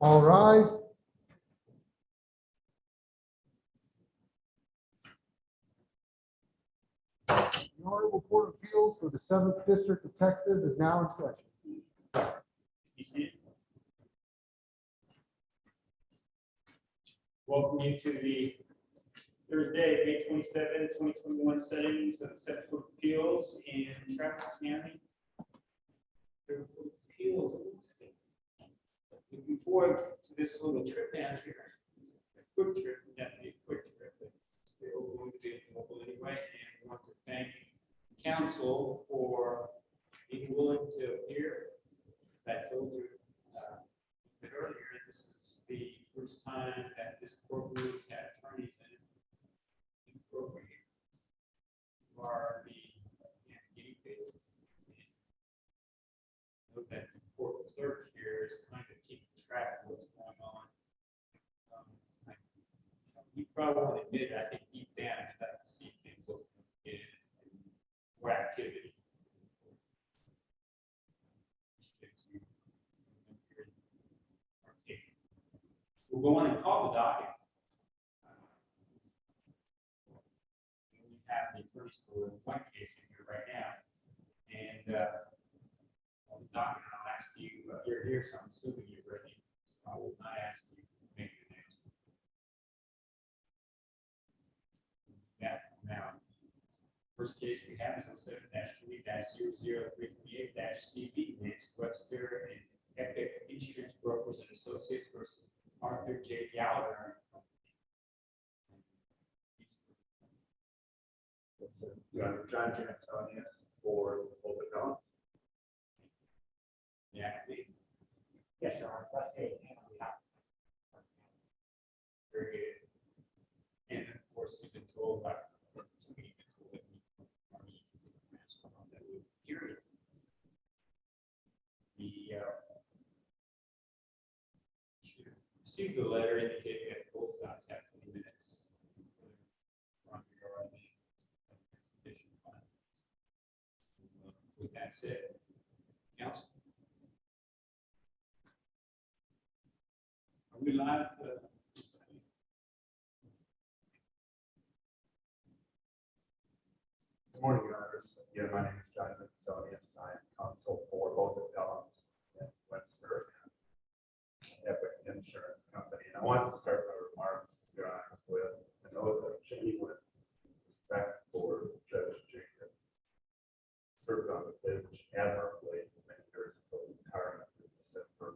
All rise. The Honorable Court of Appeals for the 7th District of Texas is now in session. Be seated. Welcome you to the Thursday, May 27, 2021 settings of the 7th Court of Appeals in Travis County. Third Court of Appeals. Looking forward to this little trip down here. A quick trip, definitely a quick trip, but we're all going to be mobile anyway. And we want to thank council for being willing to appear. I told you a bit earlier, this is the first time that this courtroom has had attorneys in the program. You are the guinea pigs. Note that the court clerk here is kind of keeping track of what's going on. You probably won't admit it. I think deep down I'd like to see things open again and more activity. We'll go on and call the docket. We have the attorneys for one case in here right now, and on the docket, I'll ask you. You're here, so I'm assuming you're ready. So I will not ask you to make your next. Yeah. Now, first case we have is on 7-3-00328-CB, Nancy Webster and Epic Insurance Brokers and Associates versus Arthur J. Gallagher. John Cansonius for both accounts. Yeah. Yes, Your Honor. That's it. Very good. And of course, you've been told by somebody you've been told that we hear it. Received the letter indicating that both sides have 20 minutes. With that said, counsel. Are we live? Good morning, Your Honors. Again, my name is John Cansonius. I'm counsel for both appellants, Webster and Epic Insurance Company. And I want to start my remarks, Your Honors, with an oath of genuine respect for Judge Jacobs. Served on the bench admirably many years ago, retirement in December,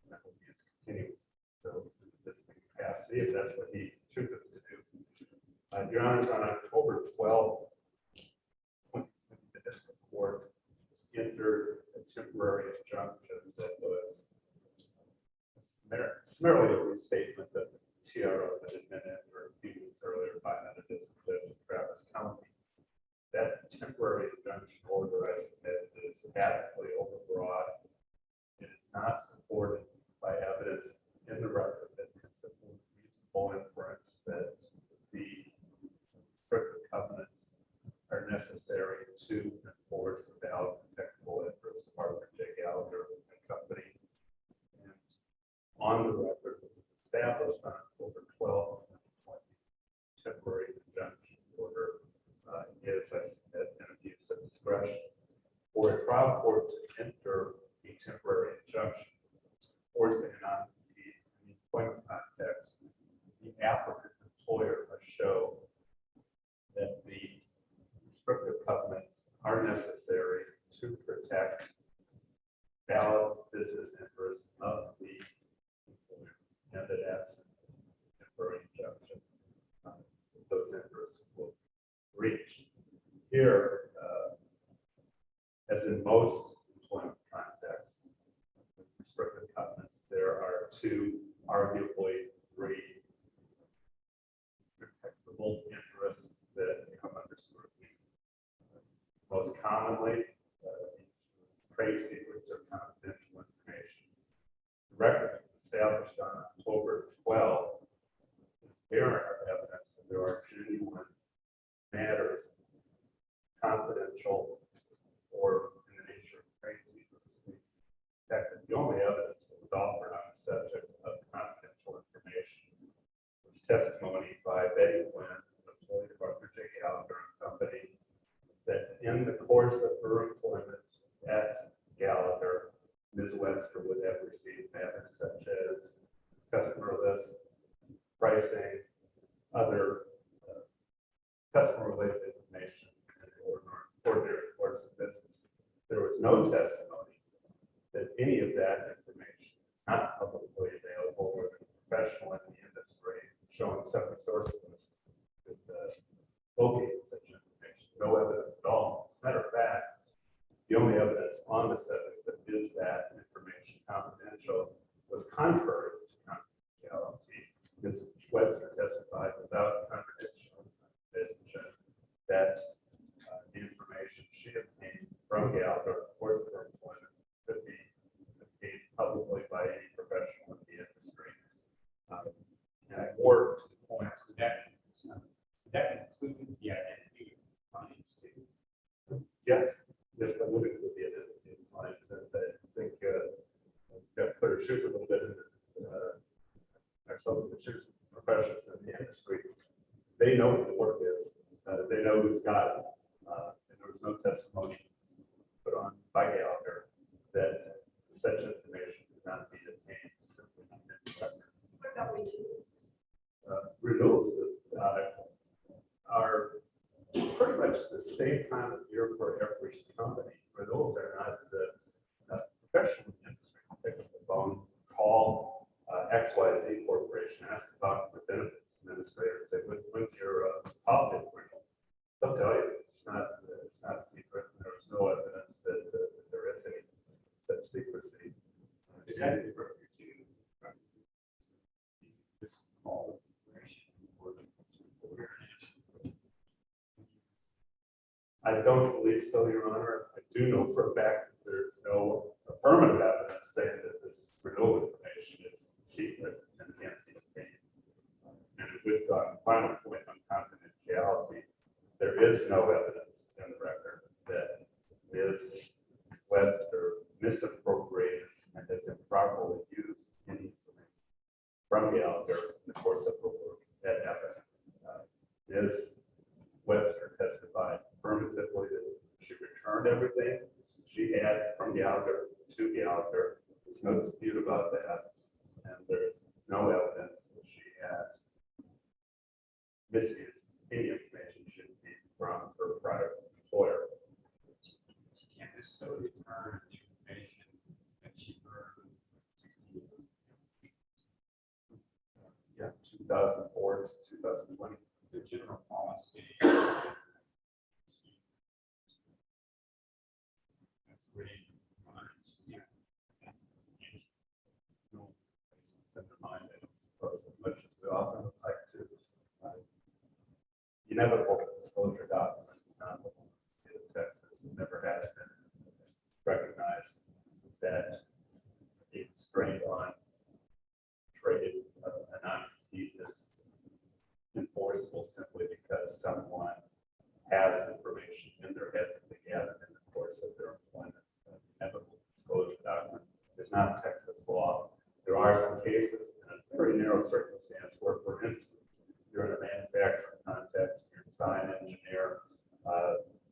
and I hope he is continuing to this capacity if that's what he chooses to do. Your Honors, on October 12th, the district court entered a temporary injunction that was summarily a restatement of the TRO that had been entered a few weeks earlier by another district judge in Travis County. That temporary injunction order, I submit, is adequately overbroad. It is not supported by evidence in the record that can support reasonable inference that the restrictive covenants are necessary to enforce the valid protectable interest of Arthur J. Gallagher and Company. And on the record, it was established on October 12th, 2020, temporary injunction order is, I submit, an abuse of discretion. For a trial court to enter a temporary injunction, forcing on the employment context, the applicant employer must show that the restrictive covenants are necessary to protect valid business interests of the employer, and that absent temporary injunction, those interests will reach. Here, as in most employment contexts, with restrictive covenants, there are two, arguably three, protectable interests that come under scrutiny. Most commonly, trade secrets or confidential information. The record is established on October 12th. There are evidence that there are genuine matters, confidential or in the nature of trade secrets. In fact, the only evidence that was offered on the subject of testimony by Betty Quinn, employee of Arthur J. Gallagher and Company, that in the course of her employment at Gallagher, Ms. Webster would have received matters such as customer list, pricing, other customer-related information in the ordinary course of business. There was no testimony that any of that information is not publicly available or the professional in the industry showing separate sources with locating such information. No evidence at all. As a matter of fact, the only evidence on the subject that is that information confidential was contrary to confidentiality. Ms. Webster testified without contradiction that the information she obtained from Gallagher, of course, of her employment, could be obtained publicly by any professional in the industry. And more to the point, That includes the identity of clients too. yes, just alluded to the identity of clients, and I think we've got to put our shoes a little bit in ourselves in the shoes of professionals in the industry. They know what the work is. They know who's got it. And there was no testimony put on by Gallagher that such information could not be obtained simply on the record. What about renewals? Renewals are pretty much the same time of year for every company. Renewals are not the professional industry. Pick up the phone, call XYZ Corporation, ask about the benefits administrator, say, when's your policy renewal? They'll tell you. It's not a secret. There's no evidence that there is any such secrecy. Is that appropriate to this all information or the awareness? I don't believe so, Your Honor. I do know for a fact that there's no affirmative evidence saying that this renewal information is secret and can't be obtained. And with the final point on confidentiality, there is no evidence in the record that Ms. Webster misappropriated and has improperly used any information from Gallagher in the course of her work at Epic. Ms. Webster testified affirmatively that she returned everything she had from Gallagher to Gallagher. There's no dispute about that. And there's no evidence that she has misused any information she obtained from her prior employer. She can't necessarily return the information that she earned 60 years ago. Yeah, 2004 to 2020. The general policy. That's where you find, yeah. No, it's in their mind, I don't suppose, as much as we often would like to. Inevitable disclosure documents is not what the state of Texas. It never has been recognized that it's strained on traded anonymity is enforceable simply because someone has information in their head that they gathered in the course of their employment. Inevitable disclosure document is not Texas law. There are some cases in a very narrow circumstance where, for instance, you're in a manufacturing context, you're a design engineer,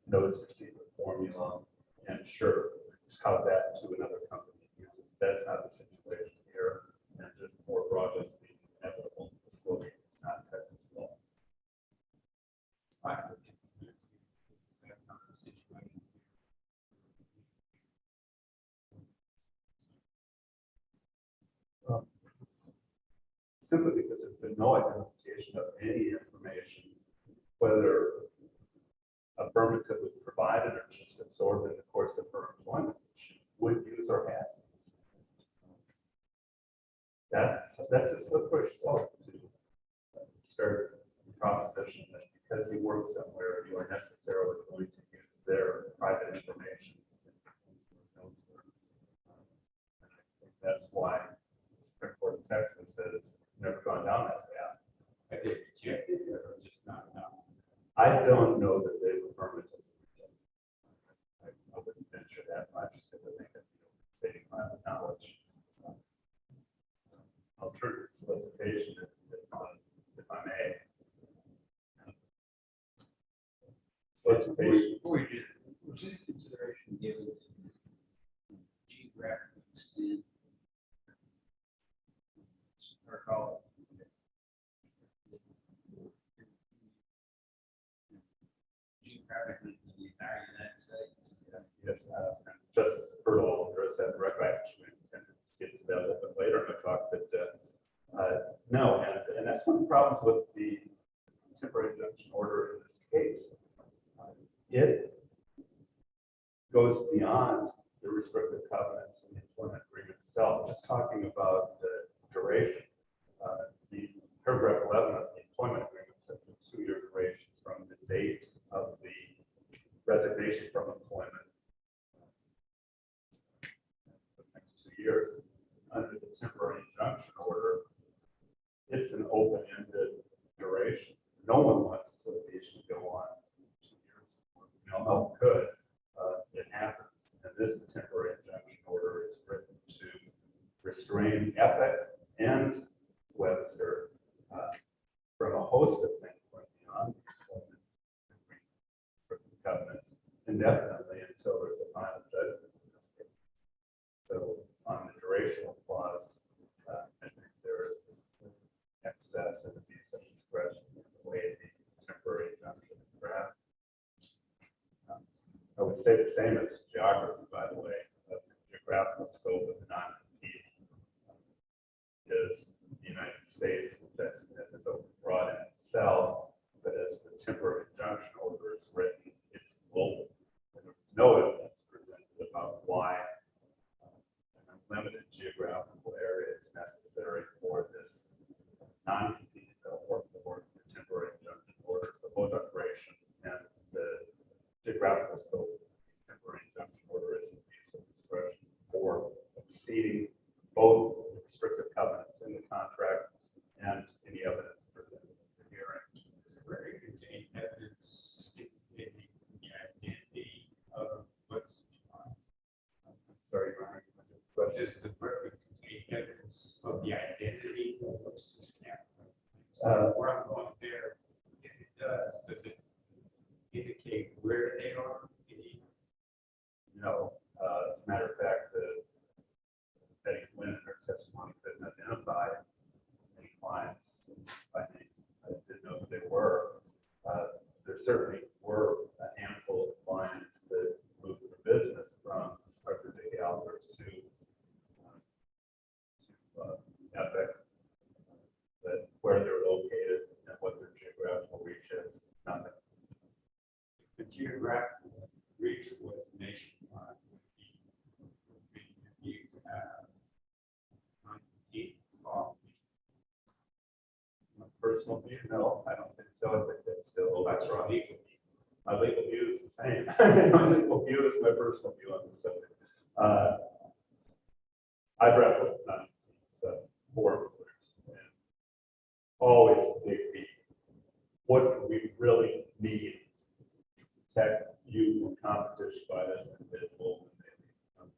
knows your secret formula, and sure, how that to another company. That's not the situation here, and just more broadly speaking, inevitable disclosure is not Texas law. I would think that's not the situation. Simply because there's been no identification of any information, whether affirmatively provided or just absorbed in the course of her employment, she would use or has. That's a slippery slope to start the proposition that because you work somewhere, you are necessarily going to use their private information. And I think that's why the Supreme Court of Texas says never gone down that path. Have they rejected it or just not now? I don't know that they've affirmatively rejected it. I wouldn't venture that much to think that stating my own knowledge. Alternative solicitation, if I solicitation. Before you do, was any consideration given to geographic extent? Or call geographically in the entire United States? Yes, Justice Bertol addressed that directly. I actually intended to get to that a little bit later in the talk, but no, and that's one of the problems with the temporary injunction order in this case. It goes beyond the restrictive covenants in the employment agreement itself. Just talking about the duration, the paragraph 11 of the employment agreement sets a 2-year duration from the date of the resignation from employment. The next 2 years. Under the temporary injunction order, it's an open-ended duration. No one wants the litigation to go on 2 years. No, could. It happens. And this temporary injunction order is written to restrain Epic and Webster from a host of things going beyond employment covenants indefinitely until there's a final judgment in this case. So on the durational clause, I think there is excess and abuse of discretion in the way the temporary injunction is drafted. I would say the same as geography, by the way. The geographical scope of the non-compete is the United States, which I submit is overbroad in itself, but as the temporary injunction order is written, it's global. And there's no evidence presented about why an unlimited geographical area is necessary for this non-compete or for the temporary injunction order. So both duration and the geographical scope of the temporary injunction order is abuse of discretion for exceeding both the restrictive covenants in the contract and any evidence presented in the hearing. Where it contained evidence indicating the identity of what's I'm sorry, Your Honor, but is the record contain evidence of the identity of what's this camp? Where I'm going there, if it does it indicate where they are? No, as a matter of fact, Betty Quinn in her testimony couldn't identify any clients by name. I didn't know who they were. There certainly were a handful of clients that moved their business from Dr. Gallagher to Epic, but where they're located and what their geographical reach is, nothing. The geographical reach was nationwide. You have 19 law. My personal view, no, I don't think so. I think that's still, that's right. My legal view is the same. My legal view is my personal view on this subject. I've read with four groups and always dig deep. What do we really need to protect you from competition by this individual? And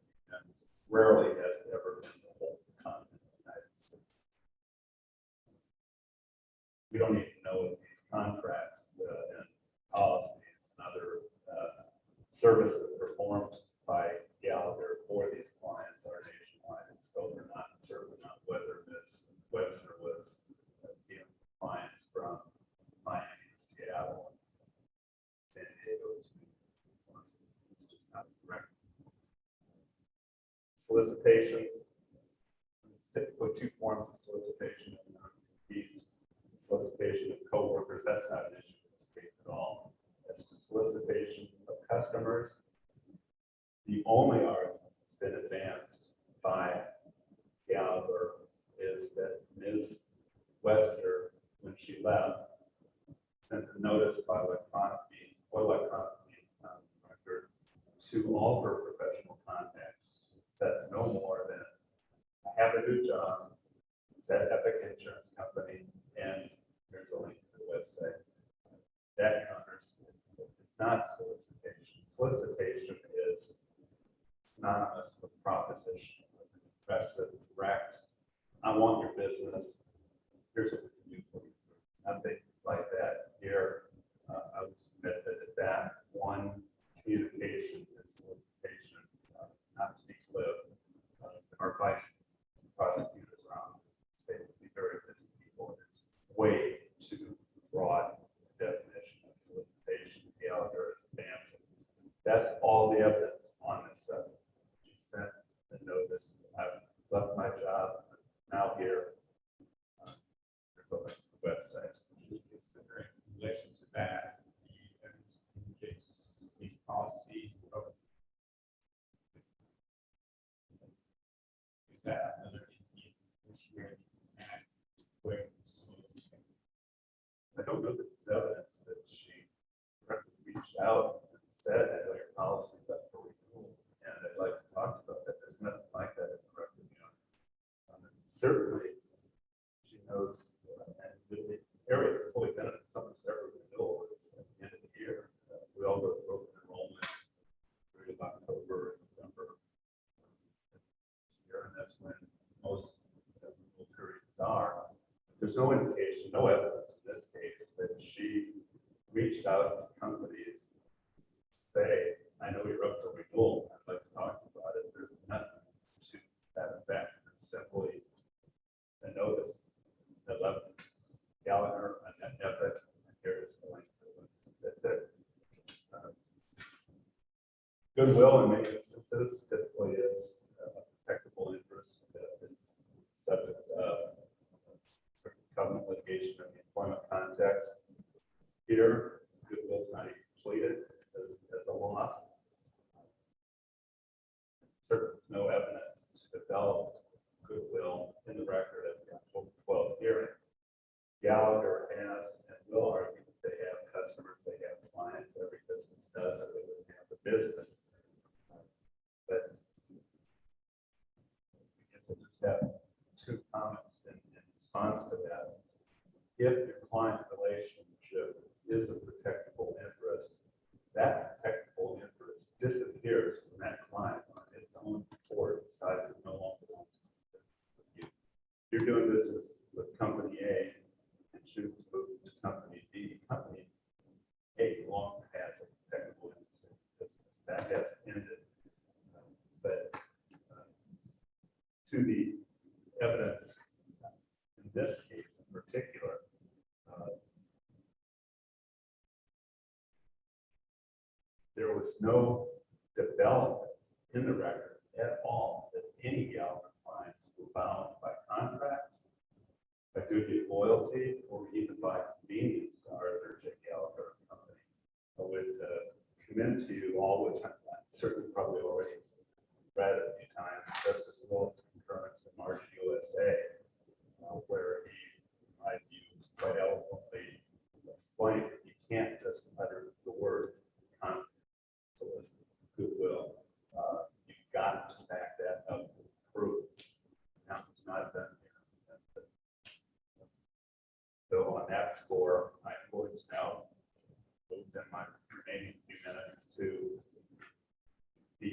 rarely has it ever been the whole continent of the United States. We don't need to know if these contracts and policies and other services performed by Gallagher for these clients are nationwide in scope or not, certainly not whether Ms. Webster was dealing with clients from Miami to Seattle, San Diego to it's just not correct. Solicitation. Typically two forms of solicitation and non-compete. Solicitation of coworkers, that's not an issue in this case at all. That's just solicitation of customers. The only argument that's been advanced by Gallagher is that Ms. Webster, when she left, sent a notice by electronic means on record to all her professional contacts. Said no more than, I have a new job, it's at Epic Insurance Company, and there's a link to the website. That, Your Honor, it's not solicitation. Solicitation is synonymous with proposition, aggressive, direct. I want your business. Here's what we can do for you. Nothing like that here. I would submit that at that broad definition of solicitation. Gallagher is advancing. That's all the evidence on this subject. She sent the notice. I've left my job. I'm now here. There's a link to the website. Considering in relation to that, the evidence indicates these policies of. Is that another Indian issue and where it's soliciting? I don't know that there's evidence that she reached out and said that your policy's up for renewal, and I'd like to talk about that. There's nothing like that in the record. Certainly, she knows, and the area of fully benefits almost every renewal is at the end of the year. We all go through open enrollment through October, November. And that's when most renewal periods are. There's no indication, no evidence in this case that she reached out to companies, say, I know you're up for renewal, I'd like to talk about it. There's nothing to that effect. It's simply a notice that left Gallagher on that debit, and here is the link to it. That's it. Goodwill in many instances typically is a protectable interest that is subject to covenant litigation in the employment context. Here, goodwill is not even pleaded as a loss. Certainly, no evidence to develop goodwill in the record at the October 12th hearing. Gallagher has and will argue that they have customers, they have clients, every business does, or they wouldn't have the business. But I guess I just have two comments in response to that. If your client relationship is a protectable interest, that protectable interest disappears from that client on its own accord, decides it no longer wants to do business with you. You're doing business with company A and choose to move to company B. Company A no longer has a protectable interest in business. That has ended. But to the evidence in this case in particular, there was no development in the record at all that any Gallagher clients were bound by contract, by duty of loyalty, or even by convenience to Arthur J. Gallagher and Company. I would commend to you all, which I'm certainly probably already read a few times, Justice Willard's concurrence in March USA, where he, in my view, quite eloquently explained that you can't just utter the words solicit goodwill. You've got to back that up with proof. Now it's not done here. So on that score, my voice now moved in my remaining few minutes to the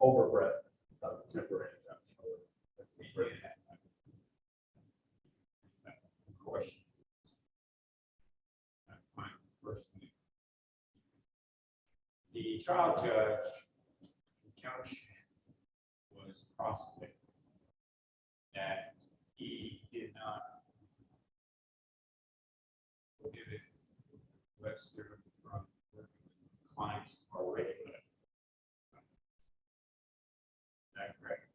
overbreadth of temporary injunction. Question. Personally, the trial judge injunction was prosecuted that he did not prohibit Webster from working with clients already. Is that correct?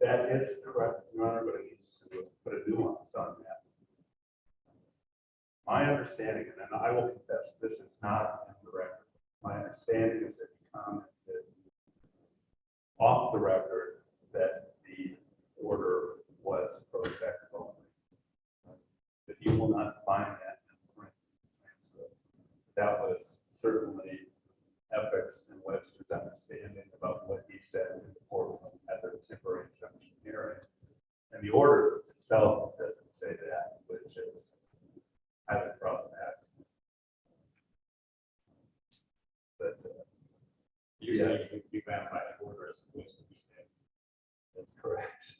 That is correct, Your Honor, but it needs to put a nuance on that. My understanding, and I will confess, this is not in the record. My understanding is that he commented off the record that the order was prospective only. But you will not find that in the print transcript. That was certainly Epic's and Webster's understanding about what he said in the courtroom at the temporary injunction hearing. And the order itself doesn't say that, which is highly problematic. But Usually you be bound by the order as opposed to be said. that's correct.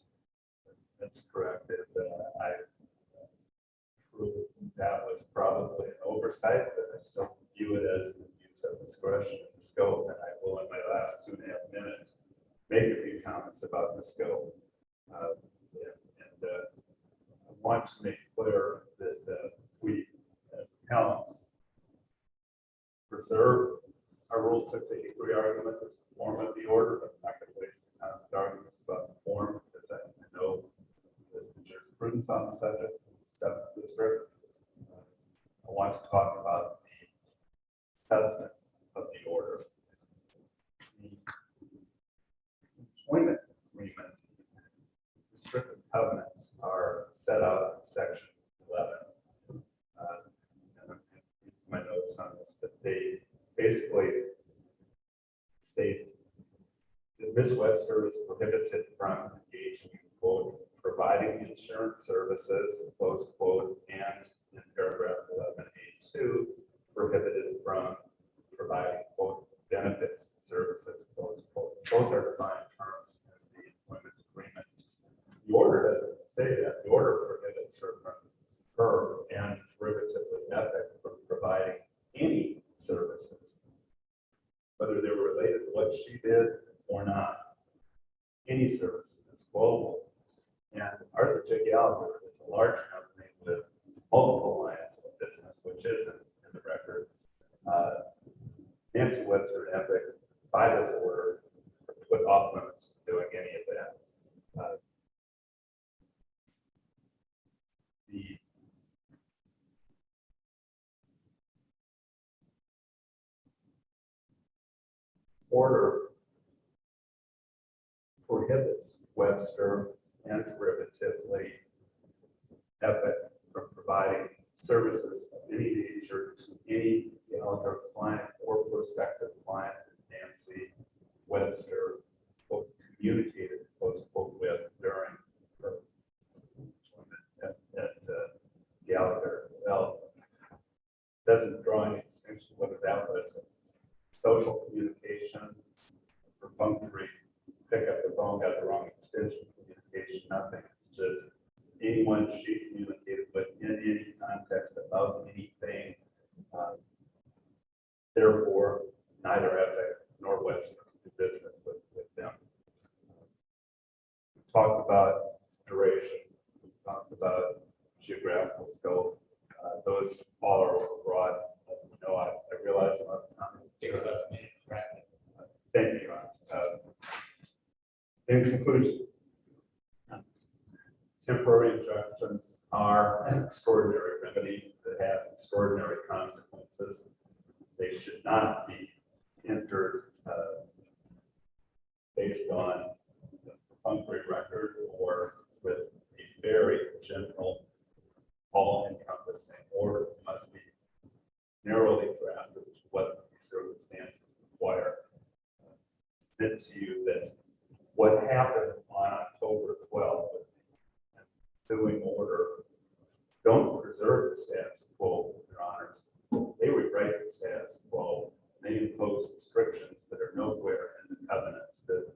That's correct. And I proved that was probably an oversight, but I still view it as an abuse of discretion in the scope. And I will, in my last 2.5 minutes, make a few comments about the scope. I want to make clear that we, as appellants, preserve our Rule 683 argument as the form of the order, but I'm not going to waste time with arguments about the form, because I know the jurisprudence on the subject in the 7th District. I want to talk about the substance of the order. The employment agreement, restrictive covenants are set out in section 11. And I'm going to read my notes on this, but they basically state that Ms. Webster is prohibited from engaging in, quote, providing insurance services, close quote, and in paragraph 11A2, prohibited from providing, quote, benefits and services, close quote. Both are defined terms in the employment agreement. The order doesn't say that. The order prohibits her and derivatively Epic from providing any services, whether they were related to what she did or not. Any services, it's global. And Arthur J. Gallagher is a large company with multiple lines of business, which isn't in the record. Nancy Webster and Epic, by this order, put off limits to doing any of that. The order prohibits Webster and derivatively Epic from providing services of any nature to any Gallagher client or prospective client that Nancy Webster quote, communicated, close quote, with during her employment at Gallagher. Well, doesn't draw any distinction whether that was social communication, perfunctory, pick up the phone, got the wrong extension communication, nothing. It's just anyone she communicated with in any context about anything. Therefore, neither Epic nor Webster can do business with them. We talked about duration, we talked about geographical scope. Those all are broad. No, I realize I'm not. Thank you. In conclusion, temporary injunctions are an extraordinary remedy that have extraordinary consequences. They should not be entered based on the perfunctory record or with a very general, all-encompassing order. It must be narrowly drafted to what the circumstances require. Submit to you that what happened on October 12th with the ensuing order don't preserve the status quo, Your Honors. They rewrite the status quo. They impose restrictions that are nowhere in the covenants that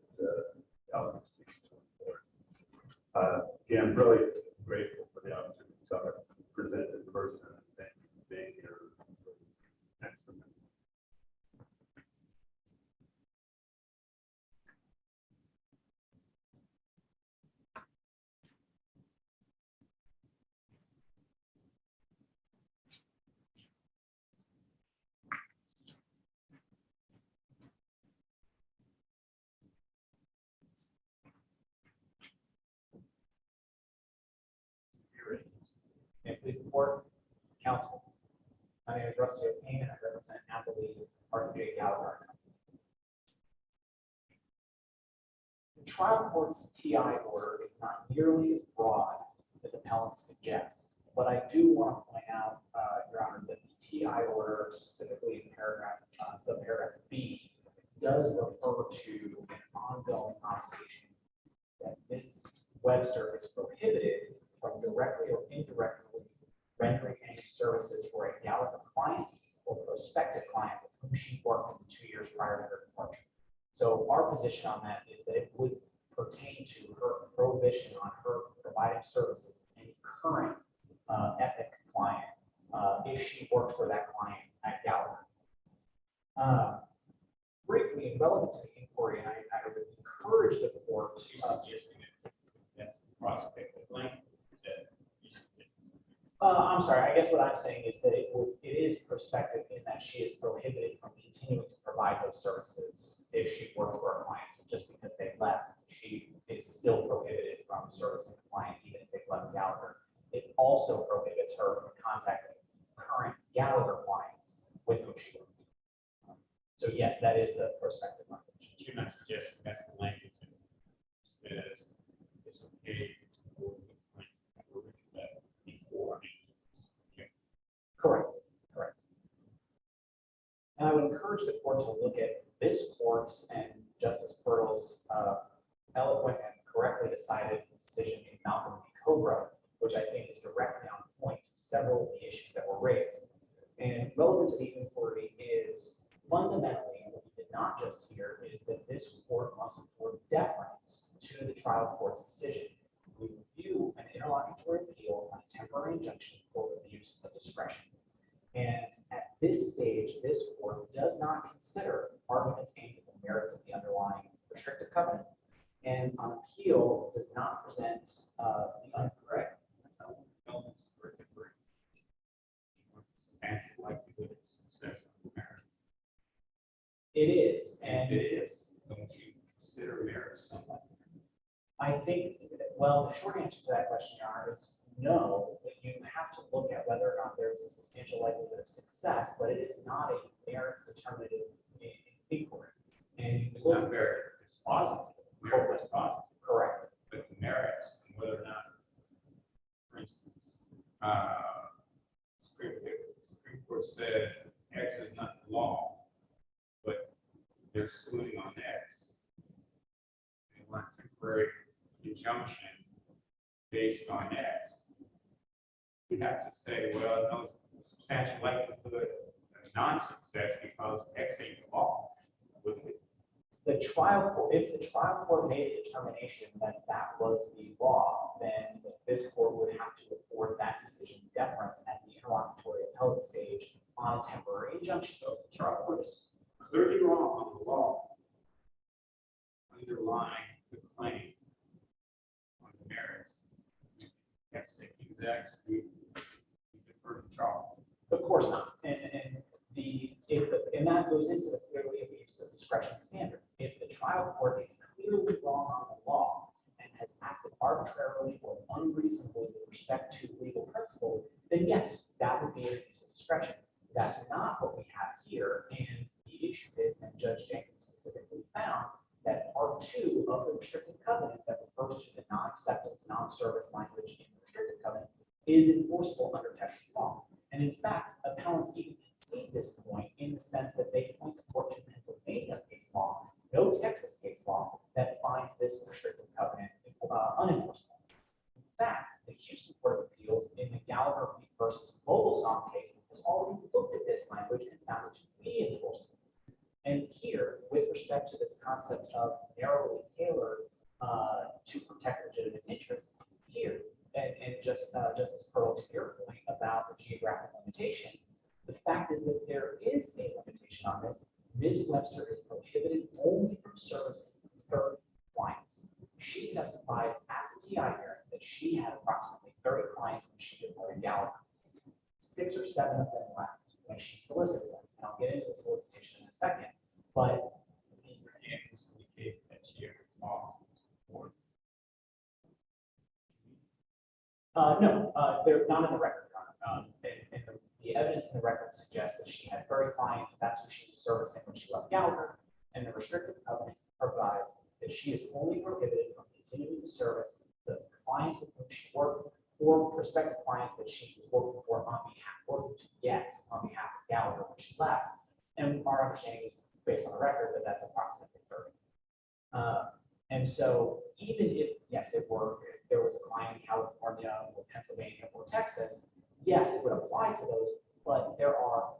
Gallagher seeks to enforce. Again, really grateful for the opportunity to present in person. Thank you for being here. Excellent. May I please support counsel? My name is Rusty O'Kane and I represent Napoli Arthur J. Gallagher. The trial court's TI order is not nearly as broad as appellants suggest, but I do want to point out, Your Honor, that the TI order, specifically in subparagraph B, does refer to an ongoing obligation that Ms. Webster is prohibited from directly or indirectly rendering any services for a Gallagher client or prospective client with whom she worked in the 2 years prior to her departure. So our position on that is that it would pertain to her prohibition on her providing services to any current Epic client if she worked for that client at Gallagher. Briefly and relevant to the inquiry, and I would encourage the court to That's prospect of blank. I'm sorry, I guess what I'm saying is that it is prospective in that she is prohibited from continuing to provide those services if she worked for a client. So just because they left, she is still prohibited from servicing the client, even if they left Gallagher. It also prohibits her from contacting current Gallagher clients with whom she worked. So yes, that is the prospective language. You're not suggesting that's the language that says it's okay to work with clients that were that before. I mean, yeah. Correct, correct. And I would encourage the court to look at this court's and Justice Bertle's eloquent and correctly decided decision in Malcolm v. Cobra, which I think is directly on point to several of the issues that were raised. And relevant to the inquiry is fundamentally, what we did not just hear is that this court must afford deference to the trial court's decision. We review an interlocutory appeal on a temporary injunction for abuse of discretion. And at this stage, this court does not consider arguments aimed at the merits of the underlying restrictive covenant, and on appeal does not present the Correct. Elements for temporary. Substantial likelihood of success of the marriage. it is, And and it is, don't you consider marriage somewhat? I think, well, the short answer to that question, Your Honor, is no, but you have to look at whether or not there's a substantial likelihood of success, but it is not a merits determinative inquiry. And you It's look, not very, it's positive. Merit is positive, correct, but the merits and whether or not, for instance, Supreme Court said X is not the law, but they're suing on X. They want temporary injunction based on X. You have to say, well, no, it's substantial likelihood of non-success because X ain't the law, wouldn't it? the trial court, if the trial court made a determination that that was the law, then this court would have to afford that decision deference at the interlocutory appellate stage on a temporary injunction. So the trial court is clearly wrong on the law underlying the claim on the merits. Can't say exact, we defer to trial. Of course not. And that goes into the clearly abuse of discretion standard. If the trial court is clearly wrong on the law and has acted arbitrarily or unreasonably with respect to legal principle, then yes, that would be an abuse of discretion. That's not what we have here. And the issue is, and Judge Jenkins specifically found, that part 2 of the restrictive covenant that refers to the non-acceptance, non-service language in the restrictive covenant is enforceable under Texas law. And in fact, appellants even concede this point in the sense that they point to court to Pennsylvania case law, no Texas case law, that finds this restrictive covenant unenforceable. In fact, the Houston Court of Appeals in the Gallagher versus Vogelsong case has already looked at this language and found it to be enforceable. And here, with respect to this concept of narrowly tailored to protect legitimate interests, here, and just Justice Pearl, to your point about the geographic limitation, the fact is that there is a limitation on this. Ms. Webster is prohibited only from servicing third clients. She testified at the TI hearing that she had approximately 30 clients when she did work in Gallagher. 6 or 7 of them left when she solicited them. And I'll get into the solicitation in a second, but no, they're not in the record. And the evidence in the record suggests that she had 30 clients. That's who she was servicing when she left Gallagher. And the restrictive covenant provides that she is only prohibited from continuing to service the clients with whom she worked or prospective clients that she was working for on behalf, working to get on behalf of Gallagher when she left. And our understanding is, based on the record, that that's approximately 30. And so even if, yes, if there was a client in California or Pennsylvania or Texas, yes, it would apply to those, but there are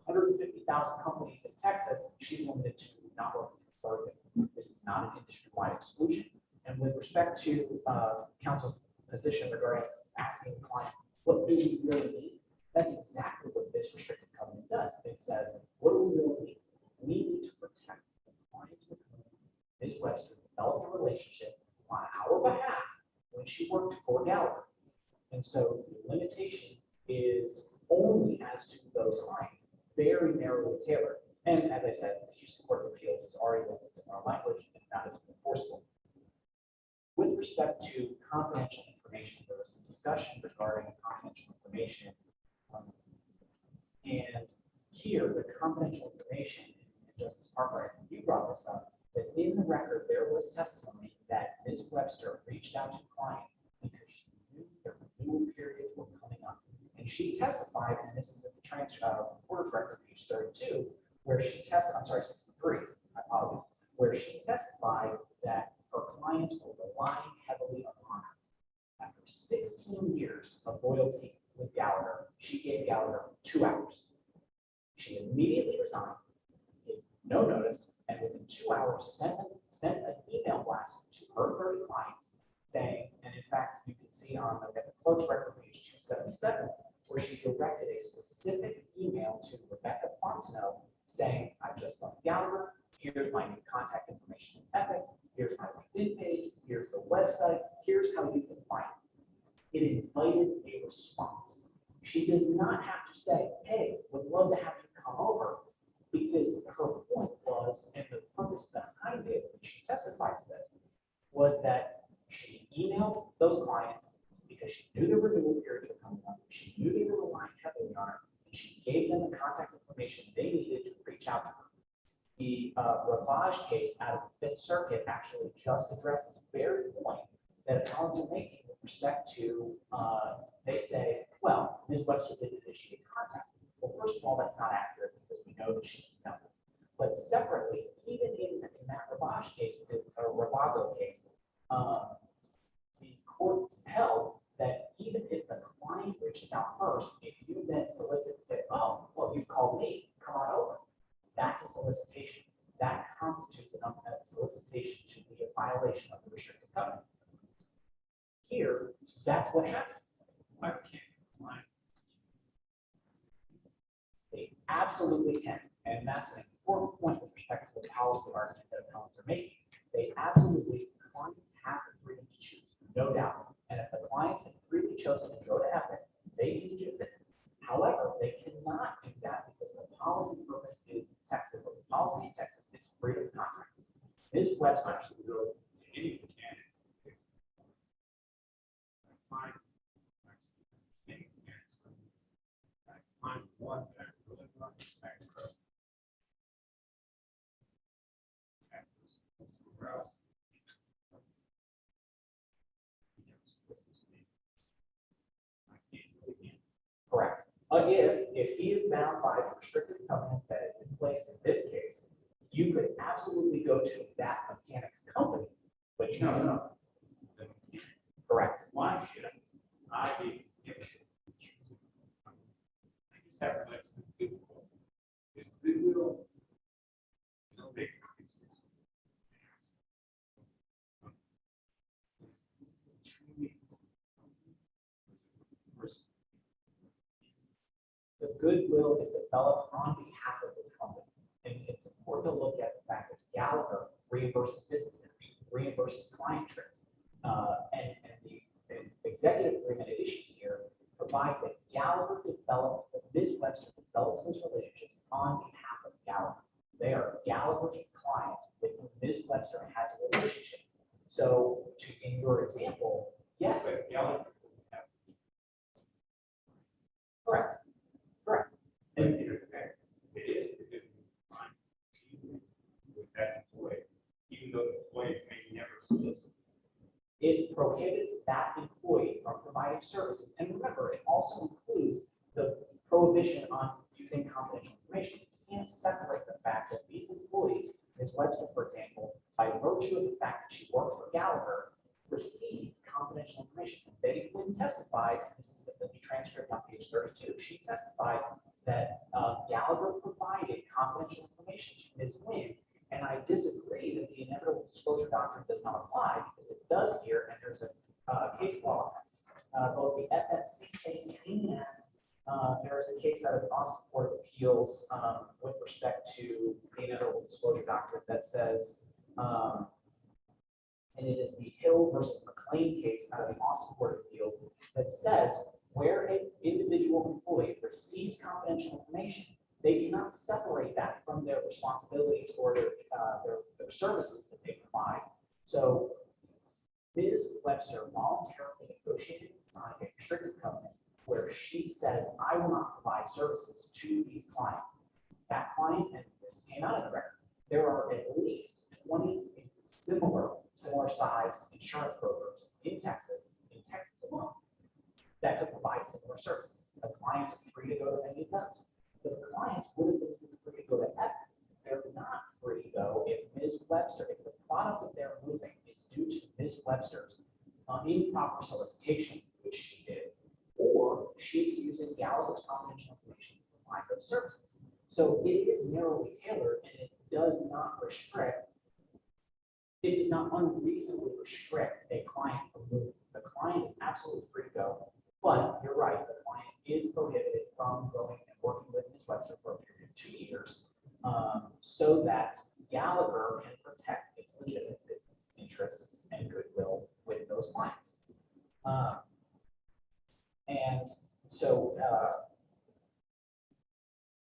150,000 companies in Texas. She's limited to not working for 30. This is not an industry-wide exclusion. And with respect to counsel's position regarding asking the client, what do we really need? That's exactly what this restrictive covenant does. It says, what do we really need? We need to protect the clients with whom Ms. Webster developed a relationship on our behalf when she worked for Gallagher. And so the limitation is only as to those clients, very narrowly tailored. And as I said, the Houston Court of Appeals has already looked at similar language and that is enforceable. With respect to confidential information, there was some discussion regarding confidential information. And here, the confidential information, and Justice Parker, I think you brought this up, that in the record, there was testimony that Ms. Webster reached out to clients because she knew their renewal periods were coming up. And she testified, and this is at the transfer court record, page 32, where she testified, I'm sorry, 63, I apologize, where she testified that her clients were relying heavily upon her. After 16 years of loyalty with Gallagher, she gave Gallagher 2 hours. She immediately resigned, gave no notice, and within 2 hours sent an email blast to her 30 clients saying, and in fact, you can see on the clerk's record page 277, where she directed a specific email to Rebecca Fontenot saying, I just left Gallagher, here's my new contact information in Epic, here's my LinkedIn page, here's the website, here's how you can find it. It invited a response. She does not have to say, hey, would love to have you come over, because her point was, and the purpose behind it, when she testified to this, was that she emailed those clients because she knew the renewal periods were coming up, she knew they were relying heavily on her, and she gave them the contact information they needed to reach out to her. The Ravage case out of the Fifth Circuit actually just addressed this very point that appellants are making with respect to, they say, well, Ms. Webster didn't initiate contact. Well, first of all, that's not accurate because we know that she didn't know. But separately, even in that Ravage case, the Ravago case, the courts held that even if the client reaches out first, if you then solicit and say, oh, well, you've called me, come on over. That's a solicitation. That constitutes a solicitation to be a violation of the restricted covenant. Here, that's what happened. I can't comply. They absolutely can. And that's an important point with respect to the policy argument that appellants are making. They absolutely, clients have the freedom to choose, no doubt. And if the clients have freely chosen to go to Epic, they can do that. However, they cannot do that because the policy purpose in Texas, or the policy in Texas is freedom of contract. This website should go to any mechanic. Find one that really wants to back across. Somewhere else. I can't really get. Correct. If he is bound by the restricted covenant that is in place in this case, you could absolutely go to that mechanic's company, but you don't know. Correct. Why should I be given? I just have to let some goodwill. Is goodwill no big difference? The goodwill is developed on behalf of the company. And it's important to look at the fact that Gallagher reimburses business owners, reimburses client trips. And the executive agreement at issue here provides that Gallagher developed, that Ms. Webster develops those relationships on behalf of Gallagher. They are Gallagher's clients with whom Ms. Webster has a relationship. So in your example, yes. But Gallagher doesn't have. Correct. Correct. And in fact, it is because I'm dealing with that employee, even though the employee may never solicit. It prohibits that employee from providing services. And remember, it also includes the prohibition on using confidential information. You can't separate the fact that these employees, Ms. Webster, for example, by virtue of the fact that she worked for Gallagher, received confidential information. They wouldn't testify, this is the transcript on page 32, she testified that Gallagher provided confidential information to Ms. Wynn. And I disagree that the inevitable disclosure doctrine does not apply because it does here, and there's a case law, both the FNC case and there is a case out of the Austin Court of Appeals with respect to the inevitable disclosure doctrine that says, and it is the Hill versus McLean case out of the Austin Court of Appeals that says voluntarily negotiated and signed a restricted covenant where she says, I will not provide services to these clients. That client, and this came out of the record, there are at least 20 similar sized insurance brokers in Texas alone, that could provide similar services. The clients are free to go to any of those. The clients would have been free to go to Epic. They're not free though if Ms. Webster, if the product that they're moving is due to Ms. Webster's improper solicitation, which she did, or she's using Gallagher's confidential information to provide those services. So it is narrowly tailored, and it does not unreasonably restrict a client from moving. The client is absolutely free to go, but you're right, the client is prohibited from going and working with Ms. Webster for a period of 2 years, so that Gallagher can protect its legitimate business interests and goodwill with those clients. And so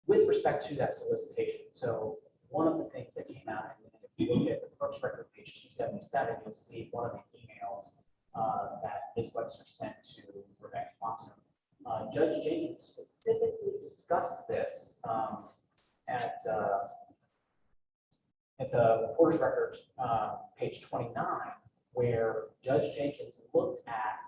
with respect to that solicitation, so one of the things that came out, and if you look at the clerk's record, page 277, you'll see one of the emails that Ms. Webster sent to Rebecca Swanson. Judge Jenkins specifically discussed this at the reporter's record, page 29, where Judge Jenkins looked at,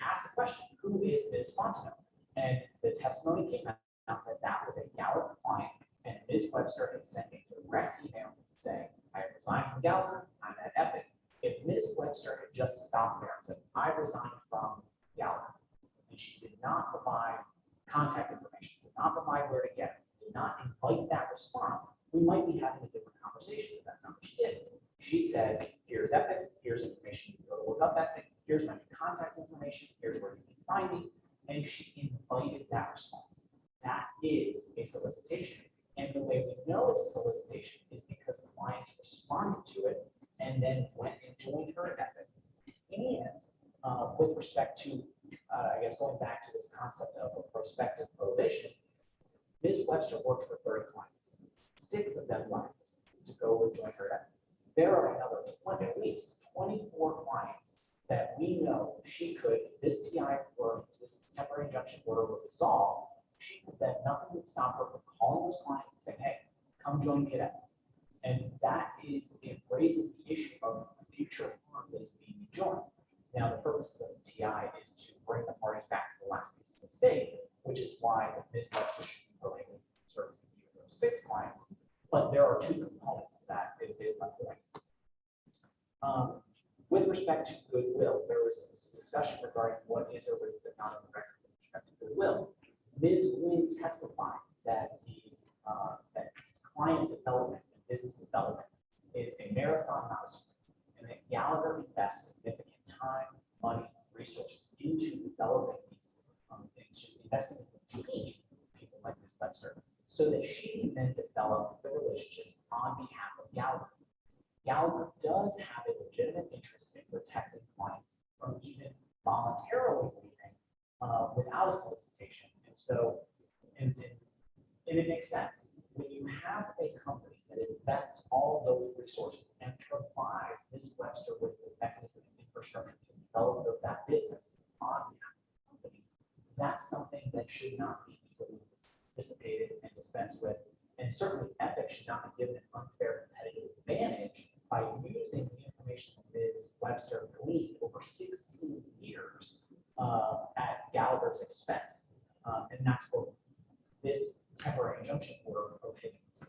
asked the question, who is Ms. Swanson? And the testimony came out that that was a Gallagher client, and Ms. Webster had sent a direct email saying, I resigned from Gallagher, I'm at Epic. If Ms. Webster had just stopped there and said, I resigned from Gallagher, and she did not provide contact information, did not provide where to get it, did not invite that response, we might be having a different conversation, but that's not what she did. She said, here's Epic, here's information, you go to look up Epic, here's my contact information, here's where you can find me, and she invited that response. That is a solicitation. And the way we know it's a solicitation is because clients responded to it and then went and joined her at Epic. And with respect to, I guess, going back to this concept of a prospective prohibition, Ms. Webster worked for 30 clients. 6 of them left to go and join her at Epic. There are another 20, at least 24 clients that we know she could, this TI or this temporary injunction order would resolve. She could then, nothing would stop her from calling those clients and saying, hey, come join me at Epic. And that is, it raises the issue of future harm that is being enjoined. Now, the purpose of the TI is to bring the parties back to the last piece of the state, which is why Ms. Webster should be prohibited servicing those 6 clients. But there are 2 components to that that is my point. With respect to goodwill, there was this discussion regarding what is or is not on the record with respect to goodwill. Ms. Wynn testified that that client development and business development is a marathon, not a sprint, and that Gallagher invests significant time, money, resources into developing these, into investing in the team, people like Ms. Webster, so that she can then develop the relationships on behalf of Gallagher. Gallagher does have a legitimate interest in protecting clients from even voluntarily leaving without a solicitation. And so, and it makes sense. When you have a company that invests all those resources and provides Ms. Webster with the mechanism and infrastructure to develop that business on behalf of the company, that's something that should not be easily dissipated and dispensed with. And certainly Epic should not be given an unfair competitive advantage by using the information that Ms. Webster gleaned over 16 years at Gallagher's expense. And that's what this temporary injunction order prohibits.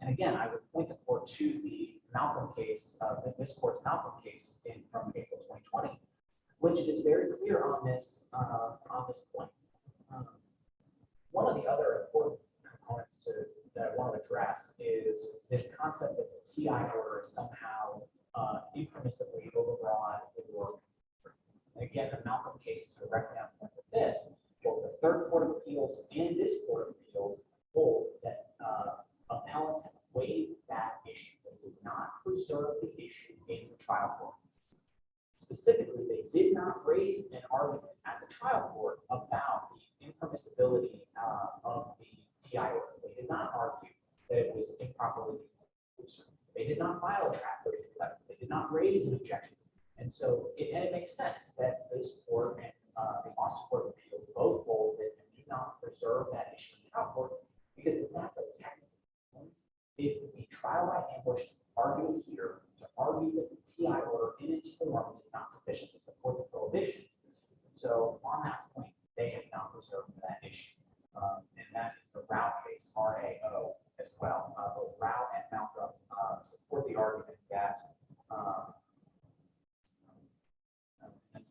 And again, I would point the court to the Malcolm case, this court's Malcolm case from April 2020, which is very clear on this point. One of the other important components that I want to address is this concept that the TI order is somehow impermissibly overbroad or, again, the Malcolm case is directly on point with this. Both the Third Court of Appeals and this Court of Appeals hold that appellants have waived that issue. They did not preserve the issue in the trial court. Specifically, they did not raise an argument at the trial court about the impermissibility of the TI order. They did not argue that it was improperly preserved. They did not file a Chapter 811. They did not raise an objection. And so it makes sense that this court and the Austin Court of Appeals both hold it and do not preserve that issue in trial court, because that's a technical point. If the trial by ambush argued here to argue that the TI order in its form is not sufficient to support the prohibitions. So on that point, they have not preserved that issue. And that is the Rao case, RAO, as well. Both Rao and Malcolm support the argument that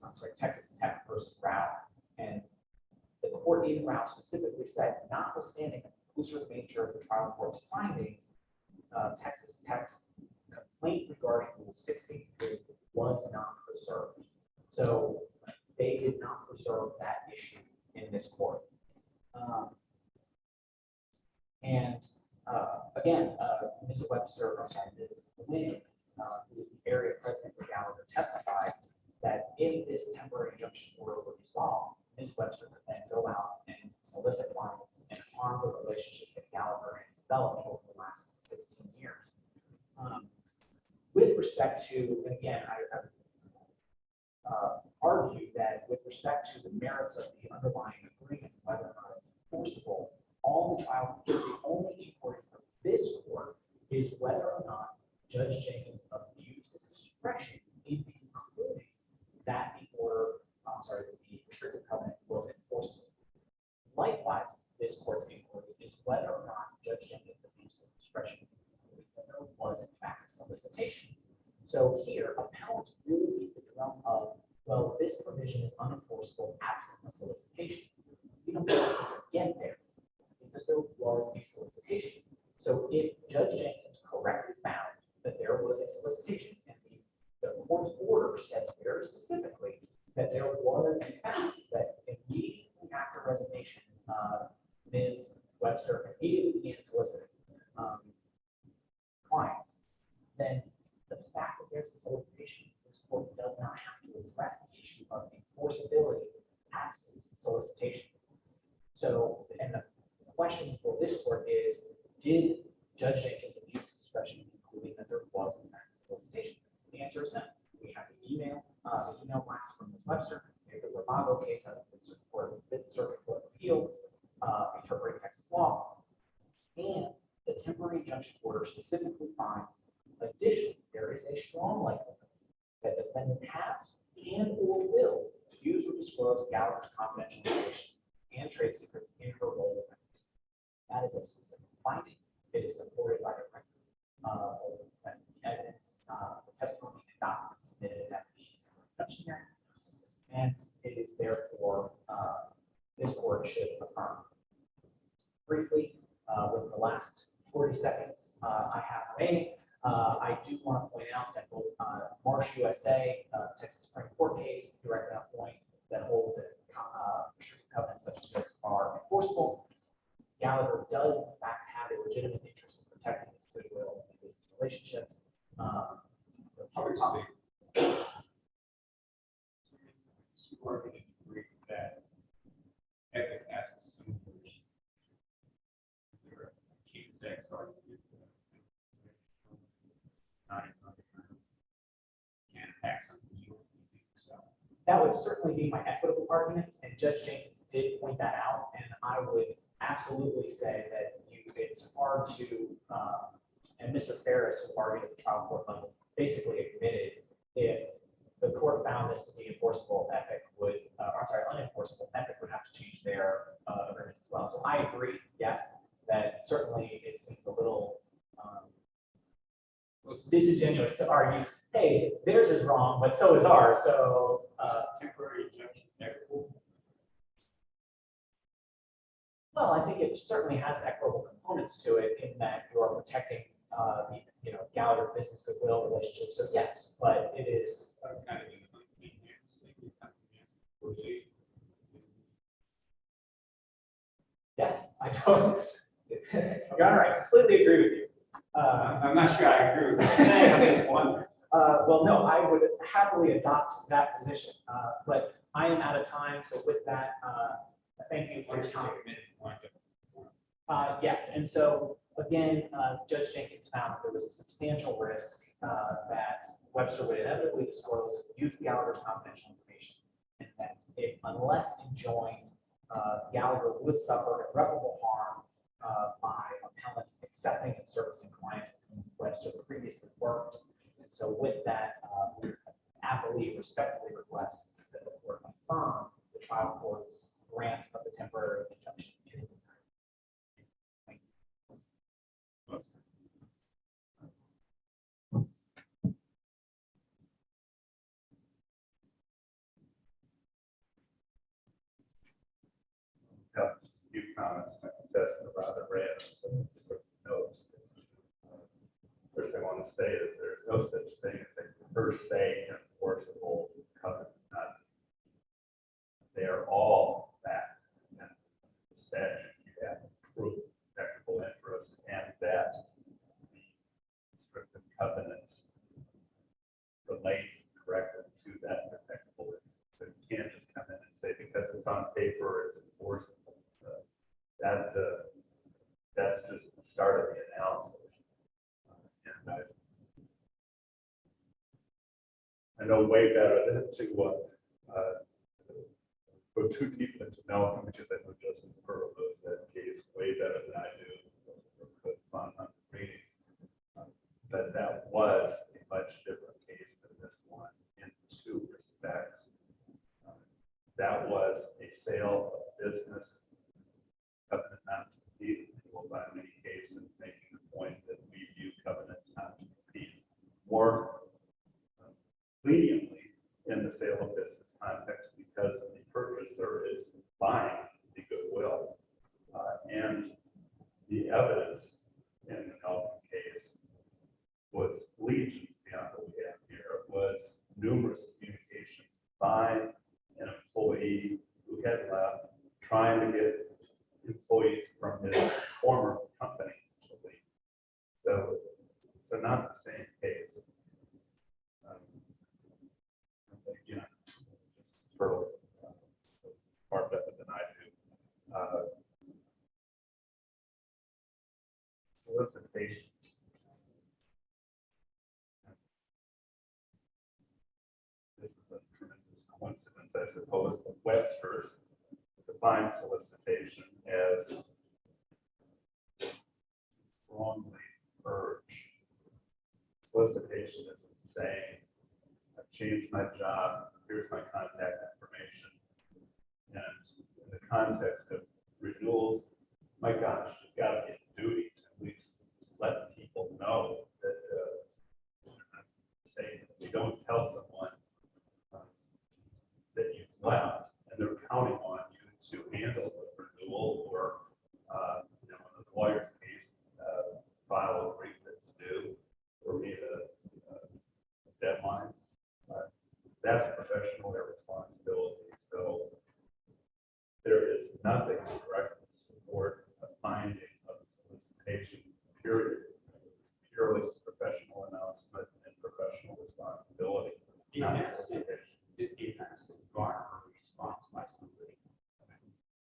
I'm sorry, Texas Tech versus Rao. And the court in Rao specifically said, notwithstanding the conclusive nature of the trial court's findings, Texas Tech's complaint regarding Rule 63 was not preserved. So they did not preserve that issue in this court. Again, Ms. Webster, I'm sorry, Ms. Lynn, who is the area president for Gallagher, testified that if this temporary injunction order were resolved, Ms. Webster could then go out and solicit clients and harm the relationship that Gallagher has developed over the last 16 years. With respect to, and again, I argue that with respect to the merits of the underlying agreement, whether or not it's enforceable, all the trial, the only inquiry from this court is whether or not Judge Jenkins abused his discretion in concluding that the order, the restrictive covenant was enforceable. Likewise, this court's inquiry is whether or not Judge Jenkins abused his discretion in concluding that there was in fact a solicitation. So here, appellants really beat the drum of, well, this provision is unenforceable absent a solicitation. We don't have to get there because there was a solicitation. So if Judge Jenkins correctly found that there was a solicitation, and the court's order says very specifically that there was in fact that immediately after resignation, Ms. Webster immediately began soliciting clients, then the fact that there's a solicitation, this court does not have to address the issue of enforceability absent solicitation. So, and the question for this court is, did Judge Jenkins abuse his discretion in concluding that there was in fact a solicitation? The answer is no. We have the email blast from Ms. Webster, the Ramago case out of the Fifth Circuit Court of Appeals, interpreting Texas law, and the temporary injunction order specifically finds, additionally, there is a strong likelihood that the defendant has and or will use or disclose Gallagher's confidential information and trade secrets in her role. That is a specific finding. It is supported by the record, evidence, the testimony and documents submitted at the introduction hearing, and it is therefore this court should affirm. Briefly, with the last 40 seconds I have remaining, I do want to point out that both Marsh USA, Texas Supreme Court case, directly on point, that holds that restricted covenants such as this are enforceable. Gallagher does in fact have a legitimate interest in protecting its goodwill and business relationships. You are going to agree that Epic has a similar issue. Is there a key sex argument? Can't attack something you don't think so. That would certainly be my equitable argument, and Judge Jenkins did point that out, and I would absolutely say that it's hard to, and Mr. Ferris, who argued at the trial court level, basically admitted if the court found this to be enforceable, Epic would, unenforceable, Epic would have to change their agreements as well. So I agree, yes, that certainly it seems a little disingenuous to argue, hey, theirs is wrong, but so is ours. So Temporary injunction, equitable. well, I think it certainly has equitable components to it in that you are protecting, Gallagher business goodwill relationship. So yes, but it is. Kind of Yes, I don't. Your Honor, I completely agree with you. I'm not sure I agree with that. I'm just wondering. Well, no, I would happily adopt that position, but I am out of time. So with that, thank you for your time. Yes, and so again, Judge Jenkins found that there was a substantial risk that Webster would inevitably disclose youth Gallagher's confidential information, and that if, unless enjoined, Gallagher would suffer irreparable harm by appellants accepting and servicing clients with whom Webster previously worked. And so with that, we appellee respectfully requests that the court affirm the trial court's grant of the temporary injunction in its entirety. have just a few comments. I confess to rather random some sort of notes. First, I want to say is there's no such thing as a per se enforceable covenant. They are all that. And the statute, you have to prove equitable interest and that the restrictive covenants relate directly to that equitable interest. So you can't just come in and say because it's on paper, it's enforceable. That's just the start of the analysis. And I know way better than to go too deep into knowing, because I know Justice Pearl knows that case way better than I do on readings. But that was a much different case than this one in two respects. That was a sale of business covenant not to compete. Well, by many cases, making the point that we view covenants not to compete more leniently in the sale of business context because the purchaser is buying the goodwill. And the evidence in the Elton case was legions beyond what we have here. It was numerous communications by an employee who had left, trying to get employees from his former company to leave. So not the same case. Again, this is Pearl, far better than I do. Solicitation. This is a tremendous coincidence, I suppose, that Webster's defines solicitation as strongly urge. Solicitation isn't saying, I've changed my job, here's my contact information. And in the context of renewals, my gosh, there's got to be a duty to at least let people know that say you don't tell someone that you've left and they're counting on you to handle the renewal or in the lawyer's case, file a brief that's due or meet a deadline. That's professional responsibility. So there is nothing to directly support a finding of solicitation, period. It's purely professional announcement and professional responsibility. It not has to solicitation. garner a response by somebody.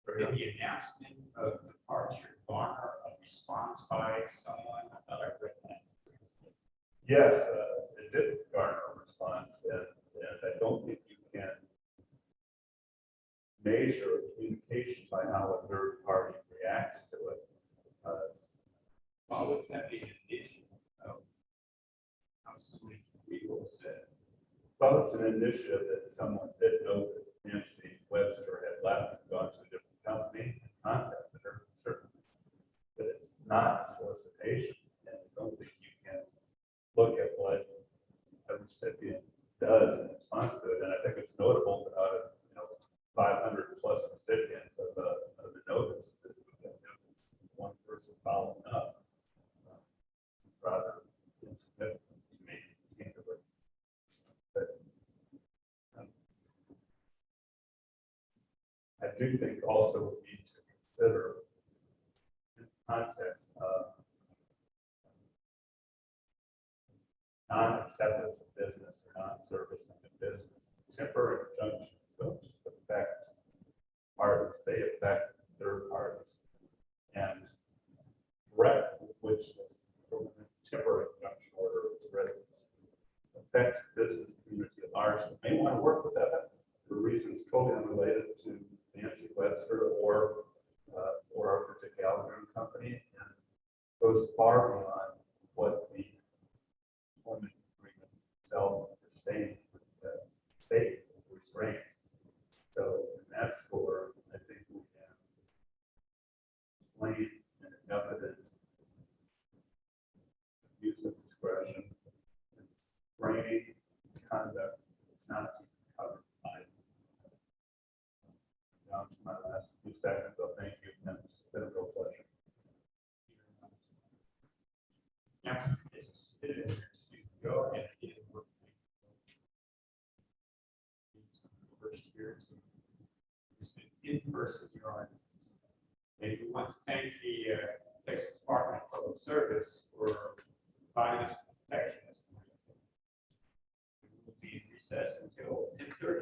Did the announcement of departure garner a response by someone? I thought I read that. Yes, it did garner a response, and I don't think you can measure communication by how a third party reacts to it. Well, would that be an addition of how somebody people said? Well, it's an initiative that someone did know that Nancy Webster had left and gone to a different company and contacted her, certainly. But it's not solicitation, and I don't think you can look at what a recipient does in response to it. And I think it's notable that out of 500 plus recipients of the notice, that one person following up, rather insignificant to me, candidly. But I do think also we need to consider in the context of non-acceptance of business or non-servicing of business, temporary injunctions don't just affect parties, they affect third parties. And breadth with which this temporary injunction order is written affects second, so thank you. And it's been a real pleasure. Next is, excuse me, go ahead. and get it working. First year, just in person, you're on. And we want to thank the Texas Department of Public Service for providing us protection this morning. We will be in recess until 10:30.